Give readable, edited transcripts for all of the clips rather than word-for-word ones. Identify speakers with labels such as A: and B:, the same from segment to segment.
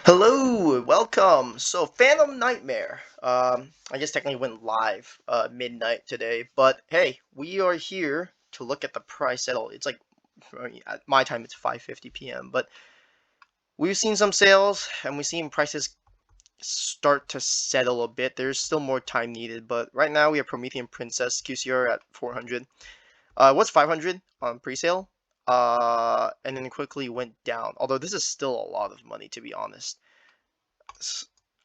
A: Hello, welcome. So, Phantom Nightmare. I guess technically went live midnight today, but hey, we are here to look at the price settle. It's like at my time it's 5:50 p.m. But we've seen some sales and we've seen prices start to settle a bit. There's still more time needed, but right now we have Promethean Princess QCR at 400. What's 500 on pre-sale? And then quickly went down. Although this is still a lot of money to be honest.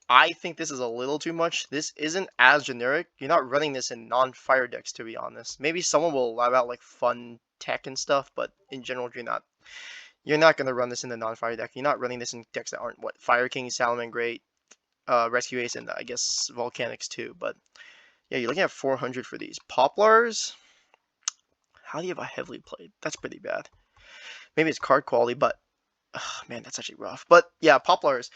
A: I think this is a little too much. This isn't as generic. You're not running this in non-fire decks, to be honest. Maybe someone will allow out like fun tech and stuff, but in general, you're not. You're not gonna run this in the non-fire deck. You're not running this in decks that aren't what Fire King, Salaman Great, Rescue Ace, and I guess Volcanics too. But yeah, you're looking at 400 for these Poplars. How do you have a heavily played? That's pretty bad. Maybe it's card quality, but man, that's actually rough. But yeah, Poplars.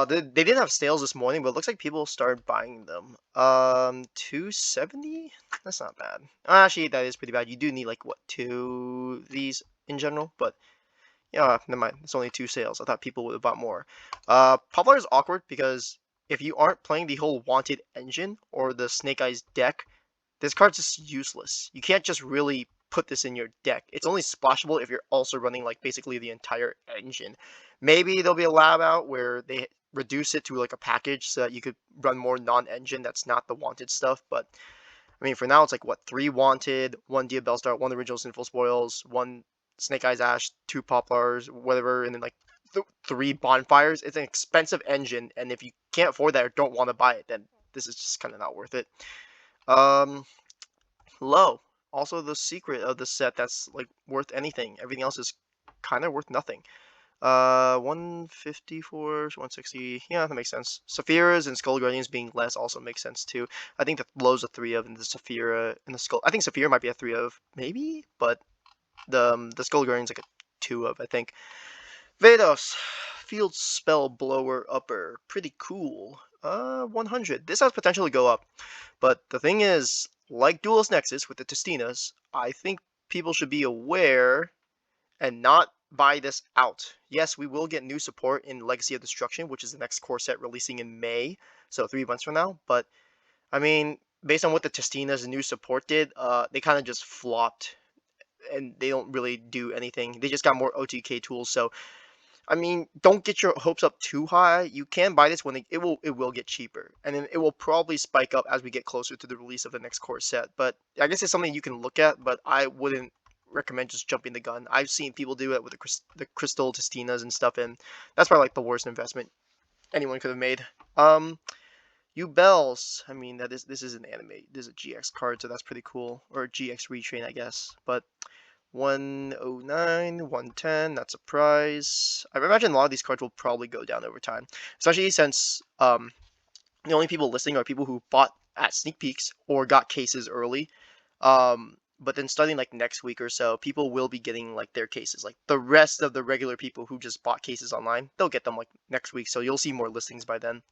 A: They didn't have sales this morning, but it looks like people started buying them. 270? That's not bad. Actually, that is pretty bad. You do need like what, two of these in general, but yeah, never mind. It's only two sales. I thought people would have bought more. Poplar is awkward because if you aren't playing the whole Wanted engine or the Snake Eyes deck, this card's just useless. You can't just really put this in your deck. It's only splashable if you're also running like basically the entire engine. Maybe there'll be a lab out where they reduce it to like a package so that you could run more non-engine that's not the wanted stuff. But I mean, for now it's like what, three wanted, one Dia Bellstar, one original Sinful Spoils, one Snake Eyes Ash, two Poplars, whatever, and then like three bonfires. It's an expensive engine, and if you can't afford that or don't want to buy it, then this is just kind of not worth it. Um, Low. Also the secret of the set that's like worth anything. Everything else is kind of worth nothing. 154, 160. Yeah, that makes sense. Saphiras and Skull Guardians being less also makes sense too. I think the low's a 3 of, and the Saphira and the Skull. I think Saphira might be a 3 of, maybe, but the Skull Guardian's like a 2 of, I think. Vados, Field Spell Blower Upper, pretty cool. 100. This has potential to go up, but the thing is, like Duelist Nexus with the Testinas, I think people should be aware and not buy this out. Yes, we will get new support in Legacy of Destruction, which is the next core set releasing in May, so 3 months from now. But I mean, based on what the Testinas new support did, they kind of just flopped, and they don't really do anything. They just got more OTK tools, so I mean, don't get your hopes up too high. You can buy this when it will get cheaper, and then it will probably spike up as we get closer to the release of the next core set. But I guess it's something you can look at, but I wouldn't recommend just jumping the gun. I've seen people do it with the crystal Testinas and stuff, and that's probably like the worst investment anyone could have made. You Bells. I mean, this is an anime. This is a GX card, so that's pretty cool, or a GX retrain, I guess. But 109, 110, that's a prize. I imagine a lot of these cards will probably go down over time, especially since the only people listing are people who bought at sneak peeks or got cases early. But then starting like next week or so, people will be getting like their cases. Like the rest of the regular people who just bought cases online, they'll get them like next week. So you'll see more listings by then.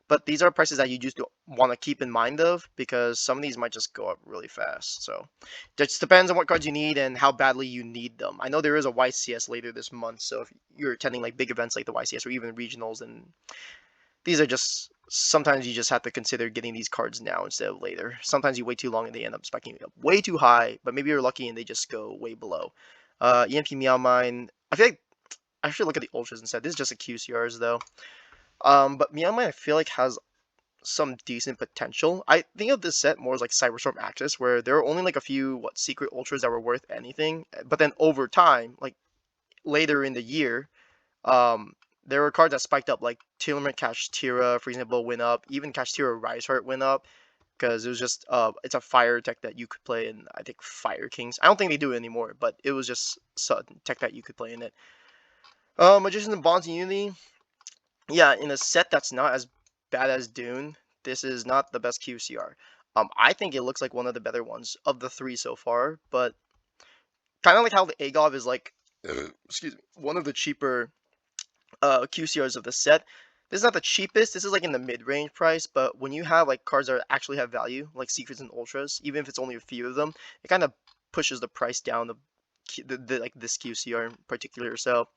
A: But these are prices that you just want to keep in mind of because some of these might just go up really fast. So it just depends on what cards you need and how badly you need them. I know there is a YCS later this month, so if you're attending like big events like the YCS or even regionals, and these are just sometimes you just have to consider getting these cards now instead of later. Sometimes you wait too long and they end up spiking up way too high, but maybe you're lucky and they just go way below. EMP Meow Mine. I feel like I should look at the ultras instead. This is just a QCRs though. But Myanmar I feel like has some decent potential. I think of this set more as like Cyberstorm Axis, where there are only like a few secret ultras that were worth anything, but then over time, like later in the year, there were cards that spiked up, like Tillerman Kashtira, for example, went up. Even Kashtira Rise Heart went up because it was just it's a fire tech that you could play in. I think Fire Kings. I don't think they do it anymore, but it was just sudden tech that you could play in it. Magicians and Bonds and Unity. Yeah, in a set that's not as bad as Dune, this is not the best QCR. I think it looks like one of the better ones of the three so far, but kind of like how the Agov is like, excuse me, one of the cheaper QCRs of the set. This is not the cheapest. This is like in the mid-range price, but when you have like cards that actually have value, like Secrets and Ultras, even if it's only a few of them, it kind of pushes the price down. Like this QCR in particular. So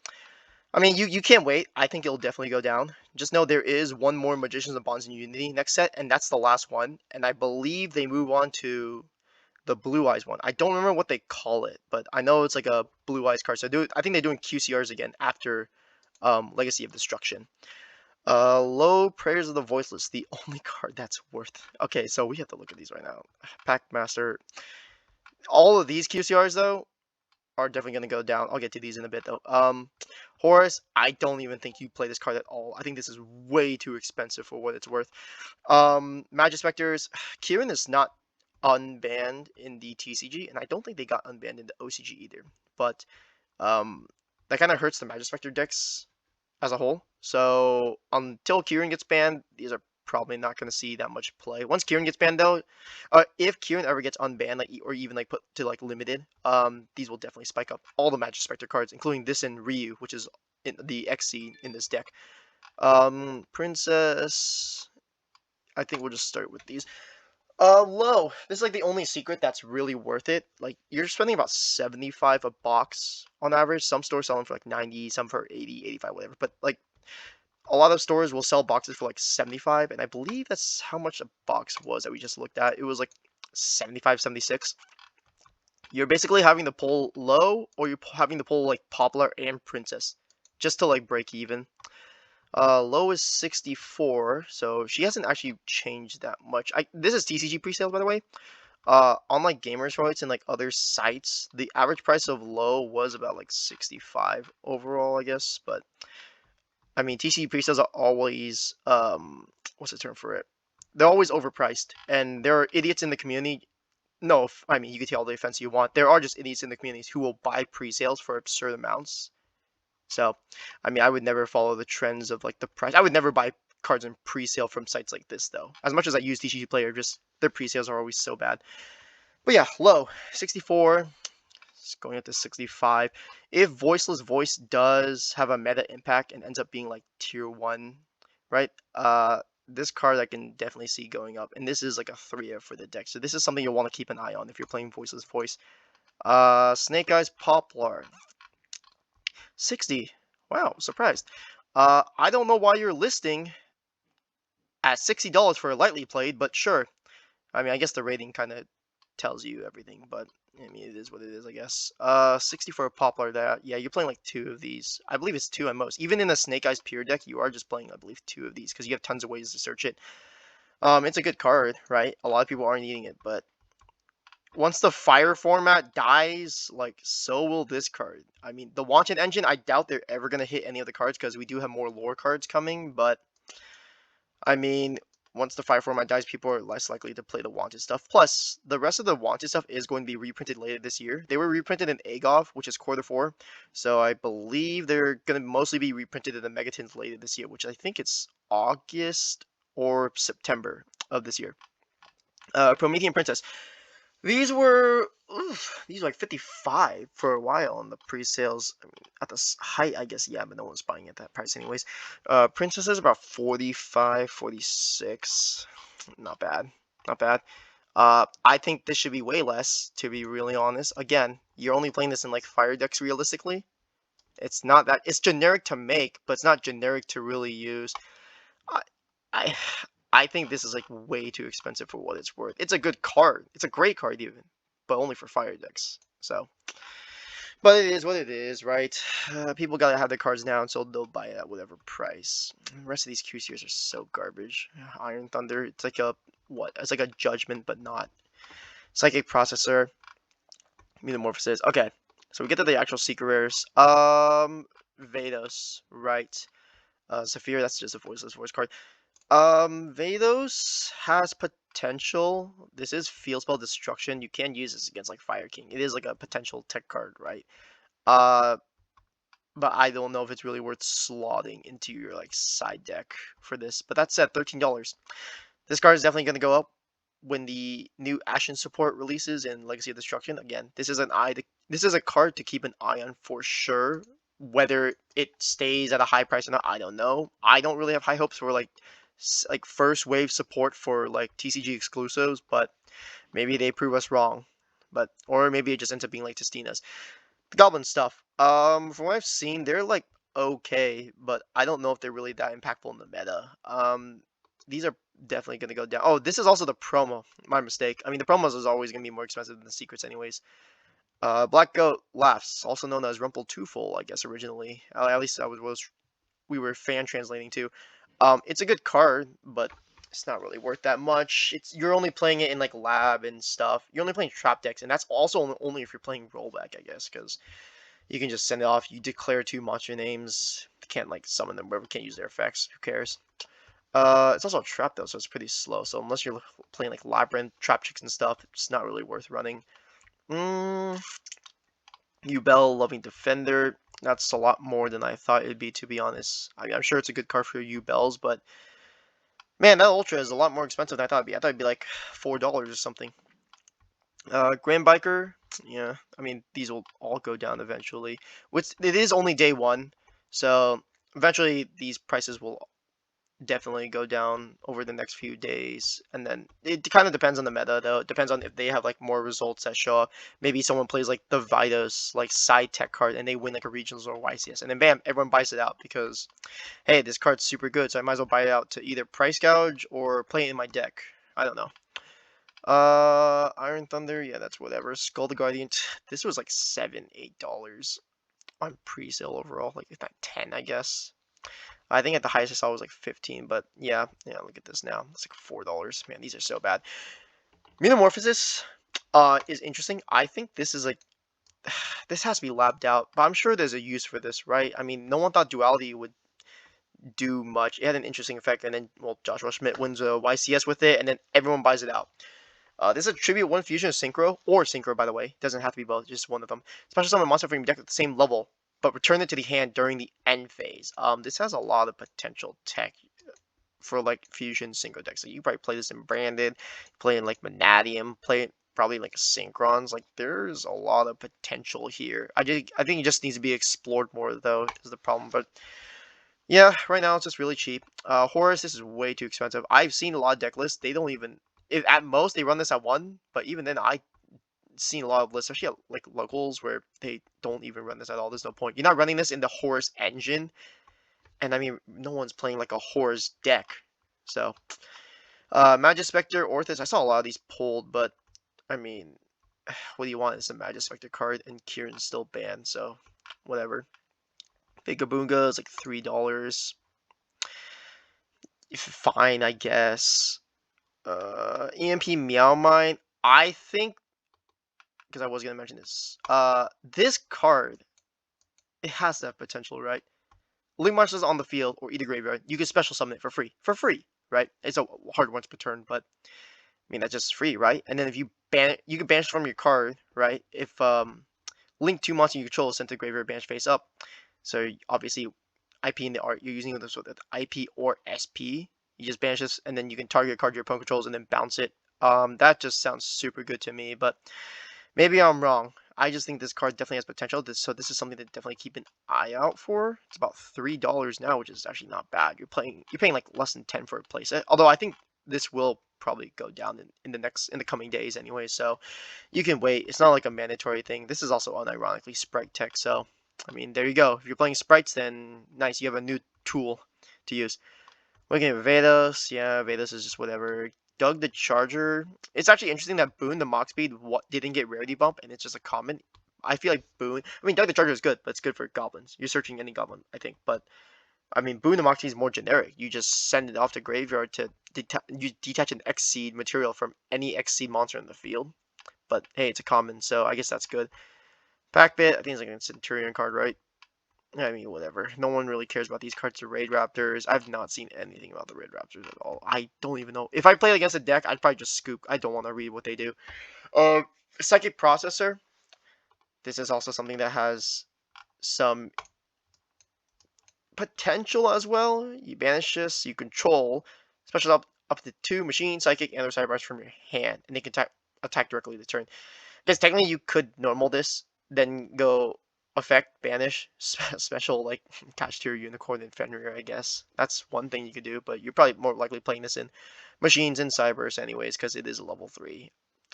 A: I mean, you can't wait. I think it'll definitely go down. Just know there is one more Magicians of Bonds in Unity next set, and that's the last one. And I believe they move on to the Blue Eyes one. I don't remember what they call it, but I know it's like a Blue Eyes card. So I think they're doing QCRs again after Legacy of Destruction. Low Prayers of the Voiceless, the only card that's worth. Okay, so we have to look at these right now. Pack Master. All of these QCRs though are definitely going to go down. I'll get to these in a bit though. Horus, I don't even think you play this card at all. I think this is way too expensive for what it's worth. Magispectors, Kieran is not unbanned in the TCG, and I don't think they got unbanned in the OCG either. But that kind of hurts the Magispector decks as a whole. So until Kieran gets banned, these are probably not going to see that much play. Once Kieran gets banned, though, if Kieran ever gets unbanned, like or even like put to like limited, these will definitely spike up all the Magic Spectre cards, including this and Ryu, which is in the XC in this deck. Princess. I think we'll just start with these. Low. This is like the only secret that's really worth it. Like you're spending about 75 a box on average. Some stores sell them for like 90, some for 80, 85, whatever. But like a lot of stores will sell boxes for like 75, and I believe that's how much a box was that we just looked at. It was like 75, 76. You're basically having to pull low, or you're having to pull like popular and princess just to like break even. Low is 64, so she hasn't actually changed that much. This is TCG pre-sales, by the way. On like Gamers Rights and like other sites, the average price of low was about like 65 overall, I guess. But I mean, TCG pre-sales are always what's the term for it? They're always overpriced, and there are idiots in the community. No, I mean you can take all the offense you want. There are just idiots in the communities who will buy pre-sales for absurd amounts. So, I mean, I would never follow the trends of like the price. I would never buy cards in pre-sale from sites like this, though. As much as I use TCG Player, just their pre-sales are always so bad. But yeah, low 64. It's going up to 65. If Voiceless Voice does have a meta impact and ends up being like tier 1, right? This card I can definitely see going up. And this is like a 3 for the deck. So this is something you'll want to keep an eye on if you're playing Voiceless Voice. Snake Eyes Poplar. 60. Wow, surprised. I don't know why you're listing at $60 for a lightly played, but sure. I mean, I guess the rating kind of tells you everything, but I mean, it is what it is, I guess. 60 for a Poplar there. Yeah, you're playing like 2 of these. I believe it's 2 at most. Even in a Snake Eyes Pure deck, you are just playing, I believe, 2 of these because you have tons of ways to search it. It's a good card, right? A lot of people aren't eating it, but once the fire format dies, like, so will this card. I mean, the Wanted engine, I doubt they're ever going to hit any of the cards because we do have more lore cards coming, but, I mean, once the fire format dies, people are less likely to play the Wanted stuff. Plus, the rest of the Wanted stuff is going to be reprinted later this year. They were reprinted in AGOF, which is quarter 4, so I believe they're going to mostly be reprinted in the Megatins later this year, which I think it's August or September of this year. Promethean Princess. These were like 55 for a while on the pre-sales. I mean, at the height, I guess, yeah, but no one's buying at that price anyways. Princess is about 45, 46. Not bad. Not bad. I think this should be way less, to be really honest. Again, you're only playing this in like fire decks realistically. It's not that it's generic to make, but it's not generic to really use. I I I think this is like way too expensive for what it's worth. It's a good card. It's a great card even, but only for fire decks. So, but it is what it is, right? People gotta have their cards down, so they'll buy it at whatever price. The rest of these QCs are so garbage. Iron Thunder, it's like a what? It's like a Judgment, but not. Psychic Processor, Metamorphosis. Okay, so we get to the actual secret rares. Vados, right? Saphir, that's just a voiceless voice card. Vados has potential. This is Field Spell Destruction. You can use this against like Fire King. It is like a potential tech card, right? Uh, but I don't know if it's really worth slotting into your like side deck for this. But that said, $13. This card is definitely going to go up when the new Ashen support releases in Legacy of Destruction. Again, this is this is a card to keep an eye on for sure. Whether it stays at a high price or not, I don't know. I don't really have high hopes for like first wave support for like TCG exclusives, but maybe they prove us wrong. But or maybe it just ends up being like Testina's. The Goblin stuff. From what I've seen, they're like okay, but I don't know if they're really that impactful in the meta. These are definitely going to go down. Oh, this is also the promo. My mistake. I mean, the promos is always going to be more expensive than the secrets, anyways. Black Goat Laughs, also known as Rumple Twofold, I guess originally. At least we were fan translating to. It's a good card, but it's not really worth that much. You're only playing it in like lab and stuff. You're only playing trap decks, and that's also only if you're playing rollback, I guess, because you can just send it off. You declare two monster names. Can't like summon them, whatever. Can't use their effects. Who cares? It's also a trap though, so it's pretty slow. So unless you're playing like labyrinth, trap chicks and stuff, it's not really worth running. Mm, Ubel, Loving Defender. That's a lot more than I thought it'd be, to be honest. I mean, I'm sure it's a good card for Ubels, but man, that Ultra is a lot more expensive than I thought it'd be. I thought it'd be like $4 or something. Grand Biker, yeah. I mean, these will all go down eventually. It is only day one, so eventually these prices will definitely go down over the next few days. And then it kind of depends on the meta, though. It depends on if they have like more results that show up. Maybe someone plays like the Vitos like side tech card and they win like a regionals or YCS, and then bam, everyone buys it out because hey, this card's super good, so I might as well buy it out to either price gouge or play it in my deck. I don't know. Iron Thunder, yeah, that's whatever. Skull the Guardian, this was like $7, $8 on pre-sale overall, like if not 10, I guess. I think at the highest I saw was like 15, but yeah, look at this now. It's like $4. Man, these are so bad. Metamorphosis is interesting. I think this is like this has to be labbed out, but I'm sure there's a use for this, right? I mean, no one thought duality would do much. It had an interesting effect, and then well, Joshua Schmidt wins a YCS with it, and then everyone buys it out. This is a tribute one fusion of synchro or synchro, by the way. Doesn't have to be both, just one of them. Special summon a monster from your deck at the same level, but return it to the hand during the end phase. This has a lot of potential tech for like fusion synchro decks. So you probably play this in branded, play in like Manadium, play it probably like Synchrons. Like there's a lot of potential here. I think it just needs to be explored more though, is the problem. But yeah, right now it's just really cheap. Horus, this is way too expensive. I've seen a lot of deck lists. They don't even, if at most they run this at 1, but even then I've seen a lot of lists, especially at like locals, where they don't even run this at all. There's no point. You're not running this in the Horus engine, and I mean, no one's playing like a Horus deck. So, Magic Spectre, Orthus, I saw a lot of these pulled, but I mean, what do you want? It's a Magic Spectre card, and Kieran's still banned, so whatever. Bigabunga is like $3. Fine, I guess. EMP Meow Mine. I think, because I was gonna mention this. This card, it has that potential, right? Link monsters on the field or either graveyard, you can special summon it for free. For free, right? It's a hard once per turn, but I mean that's just free, right? And then if you ban it, you can banish from your card, right? If link 2 monsters you control is sent to graveyard, banish face up. So obviously, IP in the art, you're using this with IP or SP. You just banish this, and then you can target a card your opponent controls and then bounce it. That just sounds super good to me, but maybe I'm wrong. I just think this card definitely has potential. So this is something to definitely keep an eye out for. It's about $3 now, which is actually not bad. You're paying like less than 10 for a playset. Although I think this will probably go down in the coming days anyway. So you can wait. It's not like a mandatory thing. This is also unironically sprite tech. So I mean, there you go. If you're playing sprites, then nice. You have a new tool to use. Looking at Vedas, yeah, Vedas is just whatever. Doug the Charger. It's actually interesting that Boone the Mock Speed didn't get rarity bump, and it's just a common. I feel like Boone. I mean, Doug the Charger is good, but it's good for goblins. You're searching any goblin, I think. But I mean, Boone the Mock Speed is more generic. You just send it off to graveyard to you detach an X Seed material from any X Seed monster in the field. But hey, it's a common, so I guess that's good. Packbit, I think it's like a Centurion card, right? I mean, whatever. No one really cares about these cards. The Raid Raptors. I've not seen anything about the Raid Raptors at all. I don't even know. If I play against a deck, I'd probably just scoop. I don't want to read what they do. Psychic Processor. This is also something that has some potential as well. You banish this, you control special up to 2 Machine, Psychic, and their sidebars from your hand, and they can attack directly the turn. Because technically you could normal this, then go effect, banish, special, like attach to your Unicorn and Fenrir, I guess. That's one thing you could do, but you're probably more likely playing this in Machines and Cybers anyways, because it is a level 3.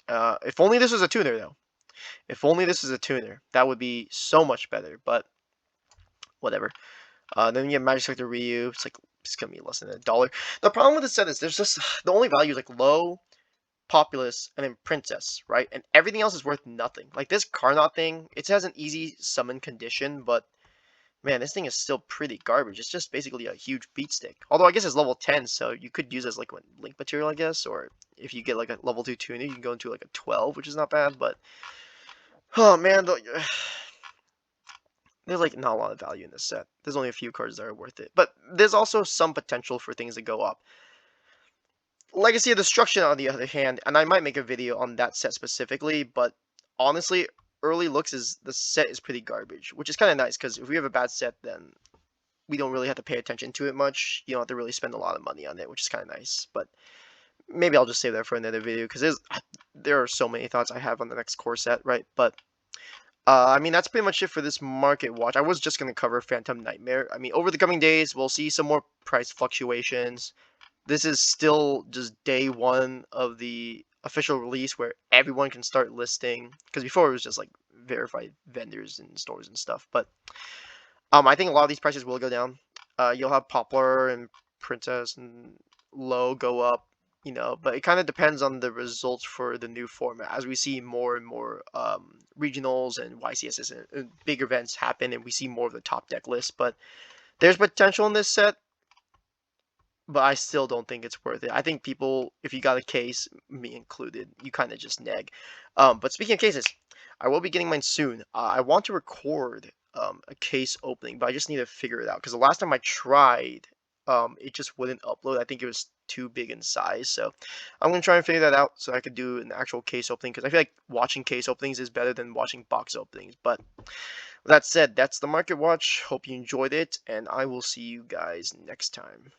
A: If only this was a tuner, though. If only this was a tuner, that would be so much better, but whatever. Then you have Magic Sector Ryu. It's gonna be less than $1. The problem with this set is there's just the only value is like low, populous, and then princess, right? And everything else is worth nothing. Like this Carnot thing, it has an easy summon condition, but man, this thing is still pretty garbage. It's just basically a huge beat stick. Although I guess it's level 10, so you could use it as like a link material, I guess. Or if you get like a level 2 tuner, you can go into like a 12, which is not bad. But oh man, there's like not a lot of value in this set. There's only a few cards that are worth it. But there's also some potential for things to go up. Legacy of Destruction, on the other hand, and I might make a video on that set specifically, but honestly, early looks is the set is pretty garbage, which is kind of nice because if we have a bad set, then we don't really have to pay attention to it much. You don't have to really spend a lot of money on it, which is kind of nice. But maybe I'll just save that for another video because there are so many thoughts I have on the next core set, right? But I mean, that's pretty much it for this market watch. I was just going to cover Phantom Nightmare. I mean, over the coming days, we'll see some more price fluctuations. This is still just day one of the official release where everyone can start listing. Because before it was just like verified vendors and stores and stuff. But I think a lot of these prices will go down. You'll have Poplar and Princess and Low go up, but it kind of depends on the results for the new format. As we see more and more regionals and YCSs and big events happen, and we see more of the top deck list. But there's potential in this set, but I still don't think it's worth it. I think people, if you got a case, me included, you kind of just neg. But speaking of cases, I will be getting mine soon. I want to record a case opening, but I just need to figure it out because the last time I tried, it just wouldn't upload. I think it was too big in size, so I'm gonna try and figure that out so I could do an actual case opening because I feel like watching case openings is better than watching box openings. But with that said, that's the Market Watch. Hope you enjoyed it, and I will see you guys next time.